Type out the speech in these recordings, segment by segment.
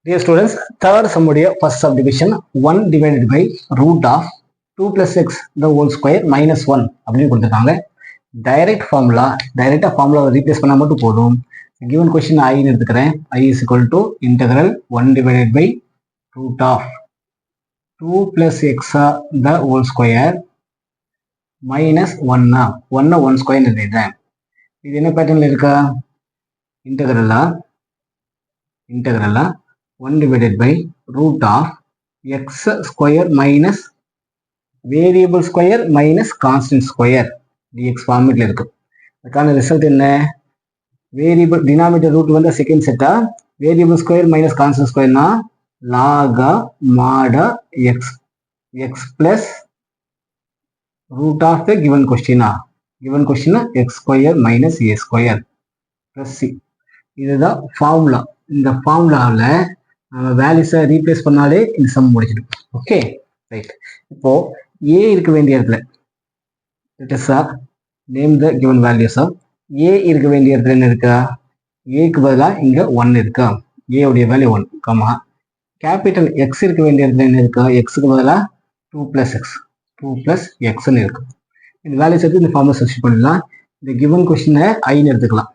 Dear students, third sum உடைய first subdivision 1 divided by root of 2 plus x the whole square minus 1 அப்படின்னு கொடுத்துருக்காங்க. Direct ஃபார்முலாவை replace பண்ணால் மட்டும் போதும். given question I எடுத்துக்கிறேன். I is equal to integral 1 divided by root of 2 plus x the whole square minus 1 square எழுதிடுறேன். இது என்ன பேட்டர்னில் இருக்கா? இன்டெகிரலா 1 divided by root of x square minus variable square minus constant square dx ஃபார்மேட்ல இருக்கு. அதுக்கான result என்ன? Variable denominator root வந்து second செட்டா, variable square minus constant ஸ்கொயர்னா log mod x plus root of the given question x square minus a square plus c. இதுதான் formula. இந்த ஃபார்முலாவில் நம்ம வேல்யூஸை ரீப்ளேஸ் பண்ணாலே இந்த சம் முடிச்சிடும். Okay right. இப்போ ஏ இருக்க வேண்டிய இடத்துல name the given values. A இருக்க வேண்டிய இடத்துல என்ன இருக்கா? ஏக்கு பதிலாக இங்கே 1 இருக்கா? ஏவுடைய வேல்யூ 1 கமா கேபிட்டல் எக்ஸ் இருக்க வேண்டிய இடத்துல என்ன இருக்கா? எக்ஸுக்கு பதிலாக 2 plus எக்ஸ்ன்னு இருக்கு. இந்த வேல்யூஸ் எடுத்து இந்த ஃபார்முலா சப்ஸ்டிட்யூட் பண்ணிடலாம். இந்த கிவன் கொஸ்டினை ஐன்னு எடுத்துக்கலாம்.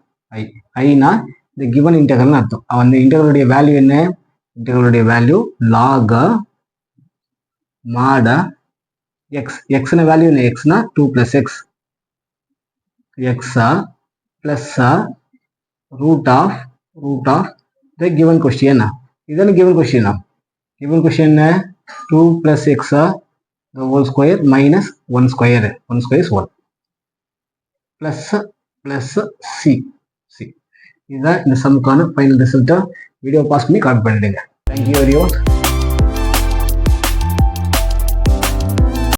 ஐனா இந்த கிவன் இன்டெகிரல்னு அர்த்தம். அந்த இன்டெகிரலுடைய வேல்யூ என்ன? இன்டெகிரலுடைய வேல்யூ log mod x. எக்ஸ்ன வேல்யூ என்ன? எக்ஸ்னா 2 plus x plus root of the given question. இதுதான given question. given question என்ன? 2 plus x the whole square minus 1 square is 1 plus c. இதுதான் இந்த சம்முக்கான ஃபைனல் ரிசல்ட்டை வீடியோ பாஸ் பண்ணி காப்பி பண்ணிடுங்க. Thank you very much.